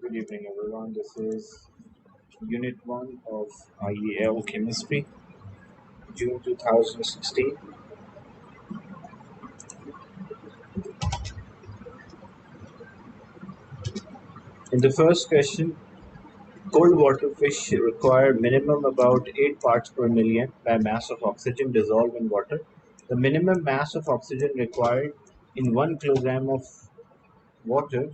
Good evening, everyone. This is Unit 1 of IAL Chemistry, June 2016. In the first question, cold water fish require minimum about 8 parts per million by mass of oxygen dissolved in water. The minimum mass of oxygen required in 1 kilogram of water,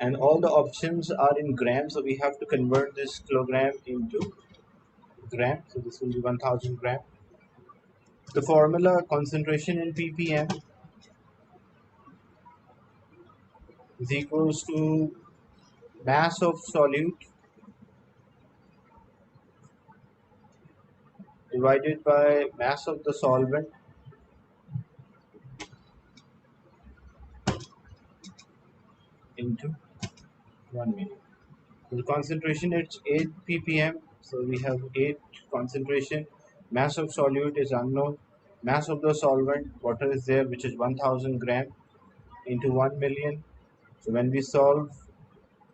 and all the options are in grams, so we have to convert this kilogram into gram. So this will be 1000 gram. The formula concentration in ppm is equals to mass of solute divided by mass of the solvent into 1 million. So the concentration is 8 ppm, so we have 8 concentration. Mass of solute is unknown. Mass of the solvent, water is there, which is 1000 gram into 1 million. So when we solve,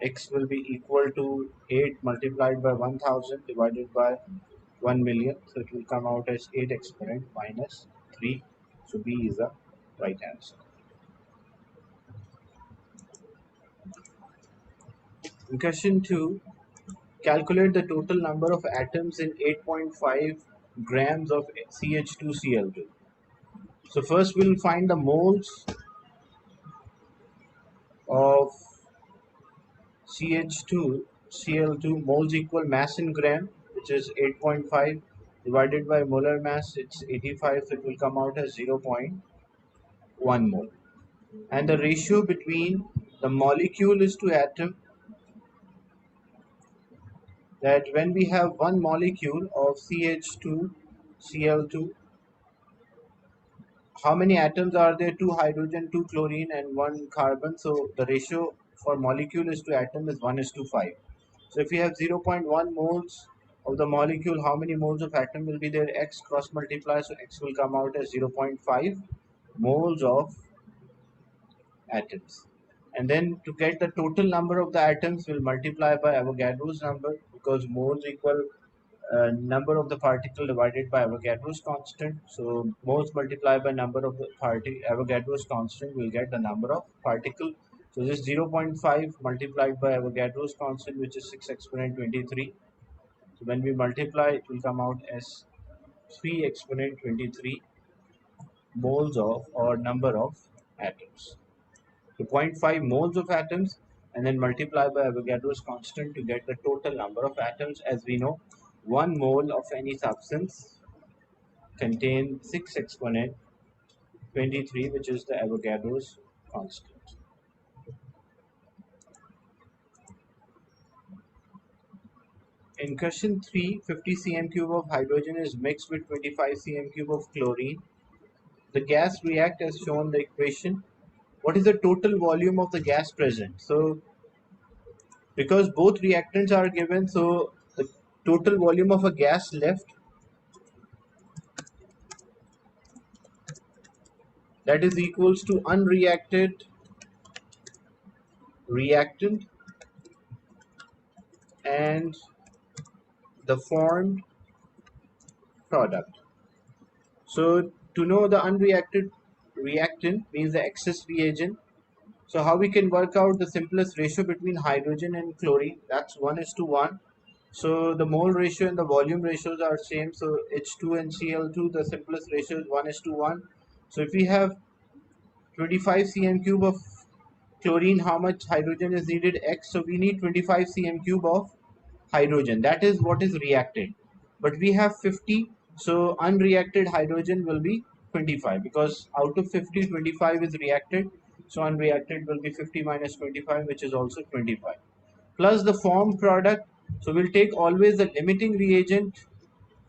x will be equal to 8 multiplied by 1000 divided by 1 million. So it will come out as 8 exponent minus 3. So B is the right answer. In question 2, calculate the total number of atoms in 8.5 grams of CH2Cl2. So first we'll find the moles of CH2Cl2. Moles equal mass in gram, which is 8.5 divided by molar mass, it's 85, so it will come out as 0.1 mole. And the ratio between the molecule is to atom, that when we have one molecule of CH2Cl2, how many atoms are there? 2 hydrogen, 2 chlorine and 1 carbon. So the ratio for molecule is to atom is 1:5. So if we have 0.1 moles of the molecule, how many moles of atom will be there? X cross multiply, so X will come out as 0.5 moles of atoms. And then to get the total number of the atoms, we'll multiply by Avogadro's number, because moles equal number of the particle divided by Avogadro's constant. So moles multiplied by number of the Avogadro's constant will get the number of particle. So this 0.5 multiplied by Avogadro's constant, which is 6 exponent 23. So when we multiply, it will come out as 3 exponent 23 moles of, or number of atoms. So 0.5 moles of atoms, and then multiply by Avogadro's constant to get the total number of atoms. As we know, 1 mole of any substance contains 6 exponent 23, which is the Avogadro's constant. In question 3, 50 cm cube of hydrogen is mixed with 25 cm cube of chlorine. The gas react as shown in the equation. What is the total volume of the gas present? So because both reactants are given, so the total volume of a gas left, that is equals to unreacted reactant and the formed product. So to know the unreacted reactant means the excess reagent. So how we can work out the simplest ratio between hydrogen and chlorine? That's 1:1. So the mole ratio and the volume ratios are same. So H2 and Cl2, the simplest ratio is 1:1. So if we have 25 cm cube of chlorine, how much hydrogen is needed? X. So we need 25 cm cube of hydrogen. That is what is reacted. But we have 50, so unreacted hydrogen will be 25, because out of 50, 25 is reacted. So unreacted will be 50 minus 25, which is also 25. Plus the formed product. So we'll take always the limiting reagent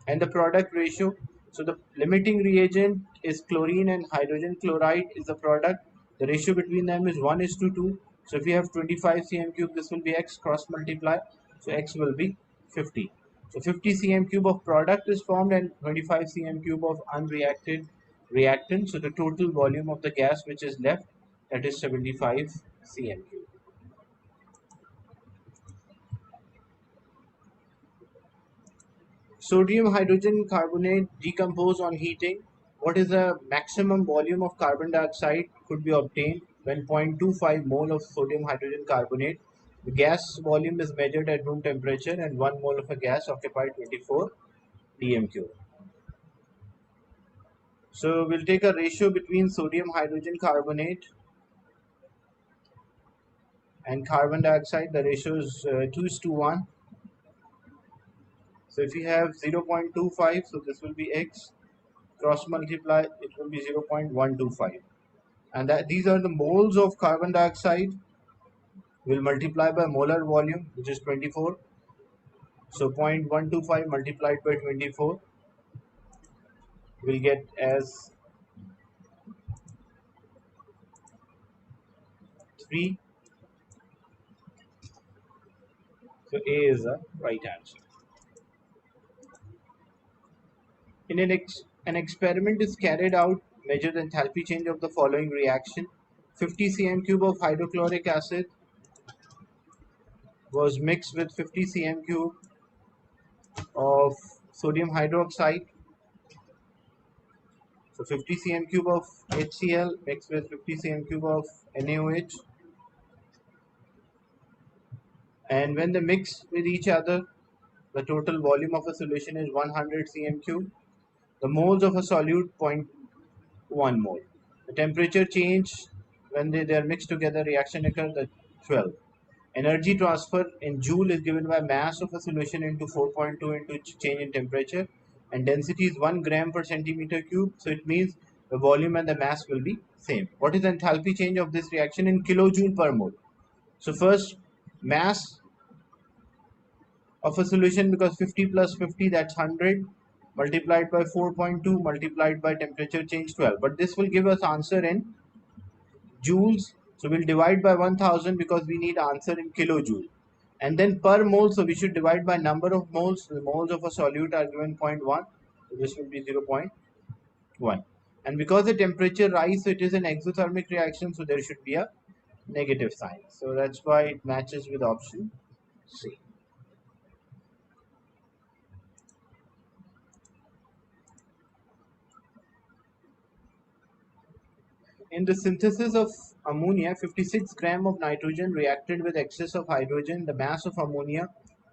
and the product ratio. So the limiting reagent is chlorine and hydrogen chloride is the product. The ratio between them is 1:2. So if we have 25 cm cube, this will be X cross multiply. So X will be 50. So 50 cm cube of product is formed and 25 cm cube of unreacted reactant. So the total volume of the gas which is left, that is 75 cm cube. Sodium hydrogen carbonate decompose on heating. What is the maximum volume of carbon dioxide could be obtained when 0.25 mole of sodium hydrogen carbonate? The gas volume is measured at room temperature and 1 mole of a gas occupied 24 dm3. So we'll take a ratio between sodium hydrogen carbonate and carbon dioxide. The ratio is 2:1. So if you have 0.25, so this will be x, cross multiply, it will be 0.125. And that these are the moles of carbon dioxide. Will multiply by molar volume, which is 24. So 0.125 multiplied by 24 will get as 3. So A is the right answer. In an experiment is carried out, measure the enthalpy change of the following reaction. 50 cm cube of hydrochloric acid was mixed with 50 cm cube of sodium hydroxide. So 50 cm cube of HCl mixed with 50 cm cube of NaOH. And when they mix with each other, the total volume of a solution is 100 cm cube. The moles of a solute 0.1 mole. The temperature change when they are mixed together, reaction occurs at 12. Energy transfer in joule is given by mass of a solution into 4.2 into change in temperature, and density is 1 gram per centimeter cube. So it means the volume and the mass will be same. What is the enthalpy change of this reaction in kilojoule per mole? So first, mass of a solution, because 50 plus 50, that's 100, multiplied by 4.2 multiplied by temperature change 12. But this will give us answer in joules. So we'll divide by 1000 because we need answer in kilojoule. And then per mole, so we should divide by number of moles. The moles of a solute are given 0.1. So this will be 0.1. And because the temperature rise, so it is an exothermic reaction, so there should be a negative sign. So that's why it matches with option C. In the synthesis of ammonia, 56 gram of nitrogen reacted with excess of hydrogen. The mass of ammonia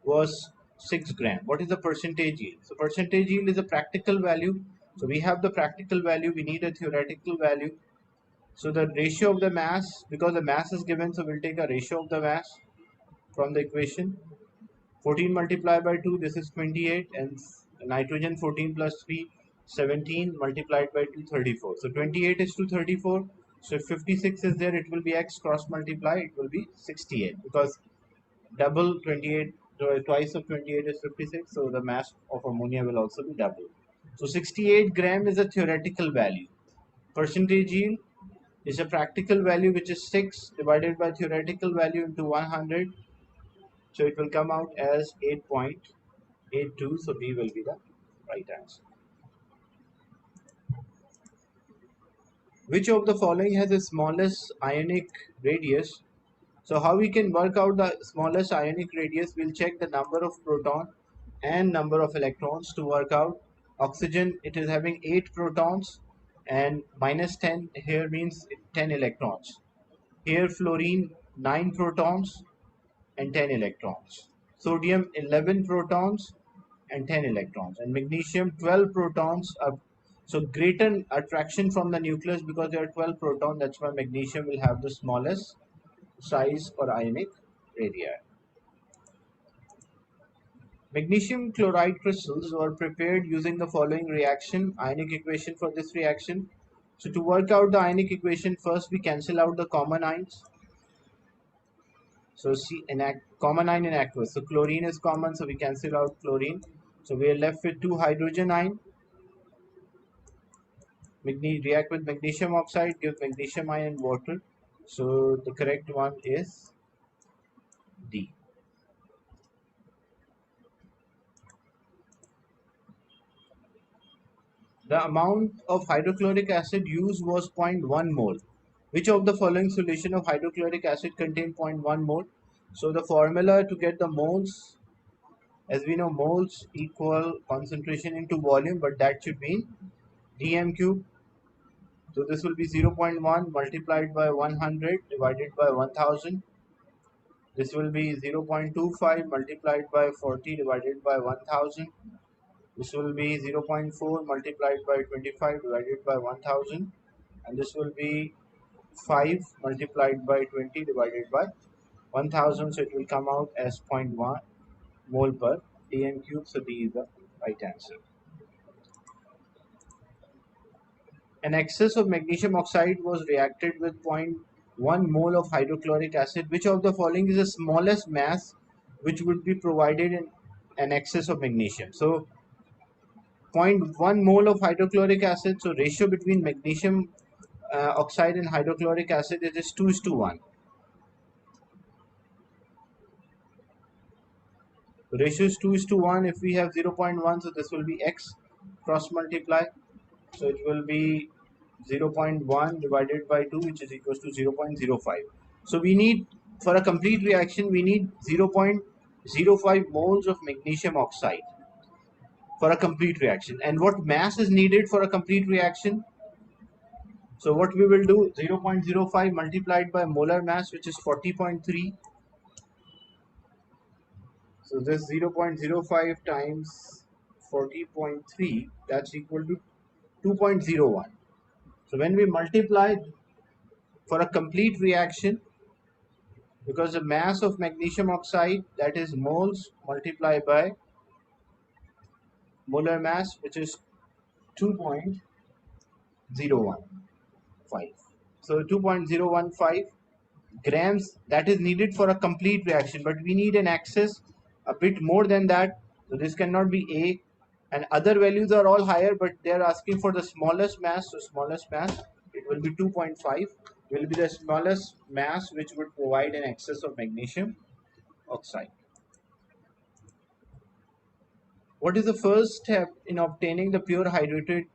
was 6 gram. What is the percentage yield? So percentage yield is a practical value. So we have the practical value, we need a theoretical value. So the ratio of the mass, because the mass is given, so we'll take a ratio of the mass from the equation. 14 multiplied by 2, this is 28, and nitrogen 14 plus 3, 17 multiplied by 2, 34. So 28 is to 34. So if 56 is there, it will be x, cross multiply, it will be 68, because double 28, twice of 28 is 56, so the mass of ammonia will also be double. So 68 gram is a theoretical value. Percentage yield is a practical value, which is 6 divided by theoretical value into 100. So it will come out as 8.82. So B will be the right answer. Which of the following has the smallest ionic radius? So how we can work out the smallest ionic radius? We'll check the number of proton and number of electrons to work out. Oxygen, it is having 8 protons, and minus 10 here means 10 electrons. Here fluorine 9 protons and 10 electrons. Sodium 11 protons and 10 electrons, and magnesium 12 protons. So greater attraction from the nucleus, because there are 12 protons. That's why magnesium will have the smallest size or ionic radii. Magnesium chloride crystals were prepared using the following reaction. Ionic equation for this reaction. So to work out the ionic equation, first we cancel out the common ions. So common ion in aqueous. So chlorine is common, so we cancel out chlorine. So we are left with 2 hydrogen ion. React with magnesium oxide, give magnesium ion and water. So the correct one is D. The amount of hydrochloric acid used was 0.1 mole. Which of the following solution of hydrochloric acid contain 0.1 mole? So the formula to get the moles As we know, moles equal concentration into volume, but that should be dm cube. So this will be 0.1 multiplied by 100 divided by 1000. This will be 0.25 multiplied by 40 divided by 1000. This will be 0.4 multiplied by 25 divided by 1000. And this will be 5 multiplied by 20 divided by 1000. So it will come out as zero point 0.1 mole per dm cube. So D is the right answer. An excess of magnesium oxide was reacted with zero point 0.1 mole of hydrochloric acid. Which of the following is the smallest mass which would be provided in an excess of magnesium? So zero point 0.1 mole of hydrochloric acid. So ratio between magnesium oxide and hydrochloric acid is 2:1. The ratio is 2:1. If we have 0.1, so this will be x cross multiply. So it will be 0.1 divided by 2, which is equals to 0.05. So we need, for a complete reaction, we need 0.05 moles of magnesium oxide for a complete reaction. And what mass is needed for a complete reaction? So what we will do, 0.05 multiplied by molar mass, which is 40.3. So this 0.05 times 40.3, that's equal to 2.01. So when we multiply for a complete reaction, because the mass of magnesium oxide, that is moles multiplied by molar mass, which is 2.015. So 2.015 grams, that is needed for a complete reaction, but we need an excess a bit more than that. So this cannot be A, and other values are all higher, but they are asking for the smallest mass. So smallest mass, it will be 2.5, will be the smallest mass which would provide an excess of magnesium oxide. What is the first step in obtaining the pure hydrated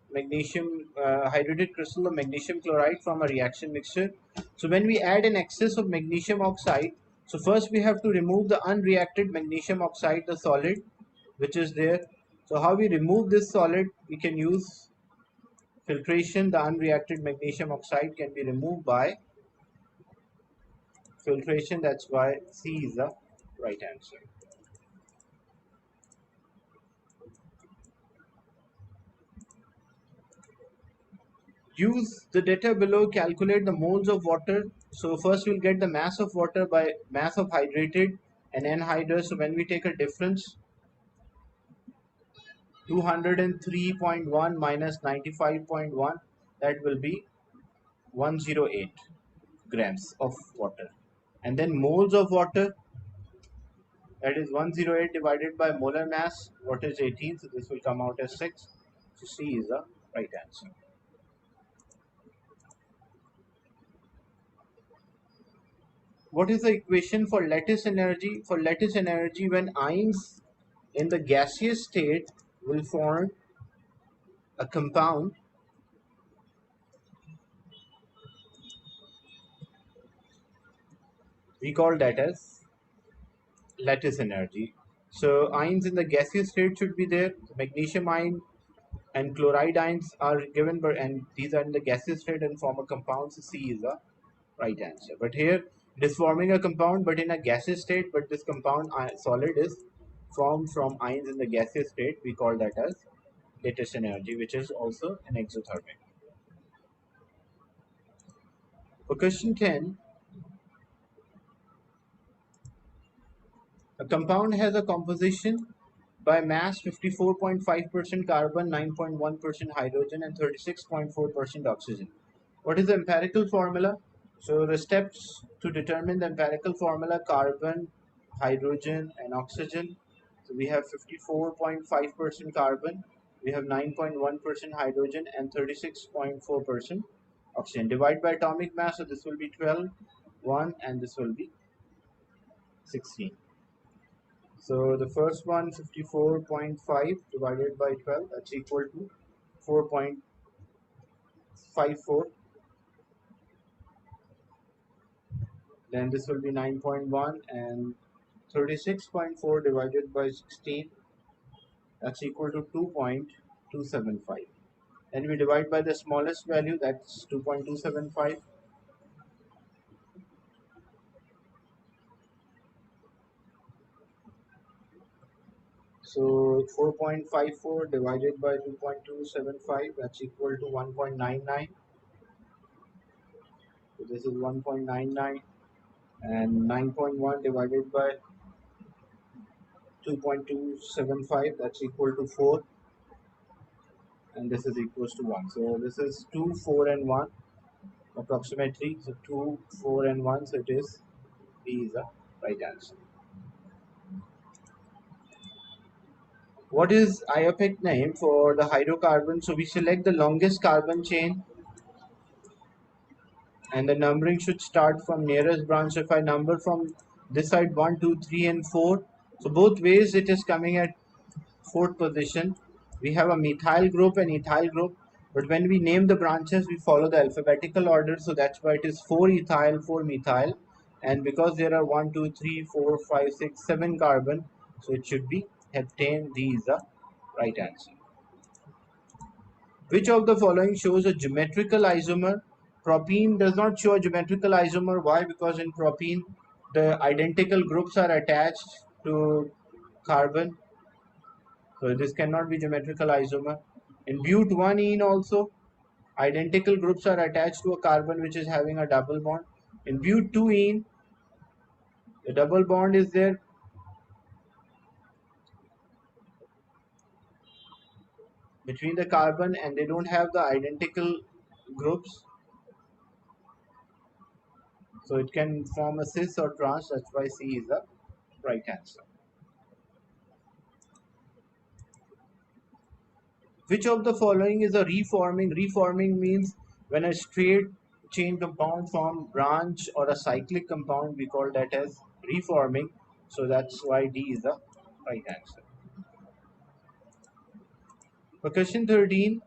crystal of magnesium chloride from a reaction mixture? So when we add an excess of magnesium oxide, so first we have to remove the unreacted magnesium oxide, the solid, which is there. So how we remove this solid? We can use filtration. The unreacted magnesium oxide can be removed by filtration. That's why C is the right answer. Use the data below, calculate the moles of water. So first we'll get the mass of water by mass of hydrated and anhydrous. So when we take a difference, 203.1 minus 95.1, that will be 108 grams of water. And then moles of water, that is 108 divided by molar mass. Water is 18, so this will come out as 6. So C is the right answer. What is the equation for lattice energy? For lattice energy, when ions in the gaseous state will form a compound, we call that as lattice energy. So ions in the gaseous state should be there. Magnesium ion and chloride ions are given, and these are in the gaseous state and form a compound. So C is the right answer. But here it is forming a compound, but in a gaseous state. But this compound solid is formed from ions in the gaseous state. We call that as lattice energy, which is also an exothermic. For question 10, a compound has a composition by mass 54.5% carbon, 9.1% hydrogen, and 36.4% oxygen. What is the empirical formula? So the steps to determine the empirical formula: carbon, hydrogen, and oxygen. So we have 54.5% carbon, we have 9.1% hydrogen, and 36.4% oxygen. Divide by atomic mass, so this will be 12, 1, and this will be 16. So the first one, 54.5 divided by 12, that's equal to 4.54. Then this will be 9.1, and 36.4 divided by 16, that's equal to 2.275. And we divide by the smallest value, that's 2.275. So 4.54 divided by 2.275, that's equal to 1.99. So this is 1.99, and 9.1 divided by 2.275, that's equal to 4, and this is equals to 1. So this is 2, 4 and 1 approximately. So 2, 4 and 1, so it is B is the right answer. What is IUPAC name for the hydrocarbon? So we select the longest carbon chain, and the numbering should start from nearest branch. So if I number from this side 1, 2, 3 and 4, so both ways it is coming at fourth position. We have a methyl group and ethyl group, but when we name the branches we follow the alphabetical order, so that's why it is 4 ethyl, 4 methyl, and because there are 1, 2, 3, 4, 5, 6, 7 carbon, so it should be heptane. D is the right answer. Which of the following shows a geometrical isomer? Propene does not show a geometrical isomer. Why? Because in propene the identical groups are attached to carbon, so this cannot be geometrical isomer. In but1ene also, identical groups are attached to a carbon which is having a double bond. In but2ene, the double bond is there between the carbon and they don't have the identical groups. So it can form a cis or trans, that's why C is the right answer. Which of the following is a reforming? Reforming means when a straight chain compound form branch or a cyclic compound, we call that as reforming. So that's why D is the right answer. For question 13,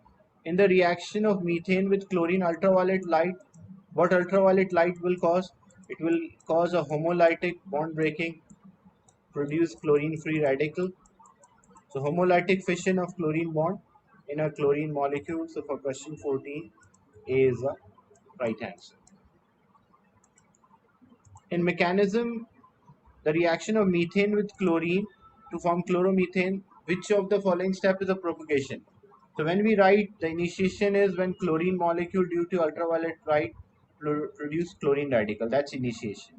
in the reaction of methane with chlorine ultraviolet light, what ultraviolet light will cause? It will cause a homolytic bond breaking, produce chlorine free radical. So homolytic fission of chlorine bond in a chlorine molecule. So for question 14, A is the right answer. In mechanism, the reaction of methane with chlorine to form chloromethane, which of the following step is a propagation? So when we write, the initiation is when chlorine molecule due to ultraviolet light produce chlorine radical. That's initiation.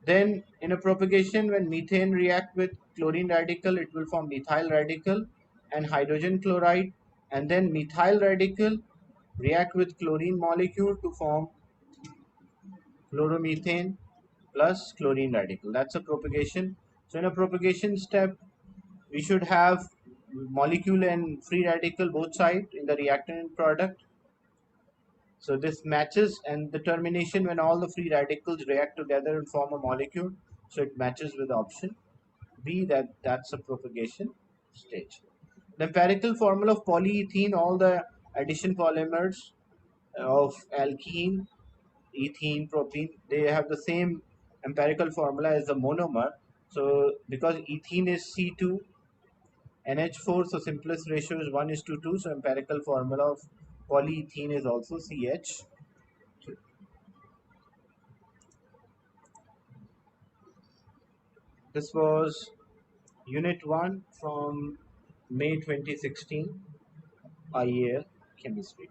Then in a propagation, when methane react with chlorine radical, it will form methyl radical and hydrogen chloride, and then methyl radical react with chlorine molecule to form chloromethane plus chlorine radical. That's a propagation. So in a propagation step, we should have molecule and free radical both sides in the reactant product. So this matches, and the termination when all the free radicals react together and form a molecule. So it matches with option B, that's a propagation stage. The empirical formula of polyethylene, all the addition polymers of alkene, ethene, propene, they have the same empirical formula as the monomer. So because ethene is C2, NH4, so simplest ratio is 1 is to 2. So empirical formula of polyethylene is also CH. This was Unit 1 from May 2016, IAL Chemistry.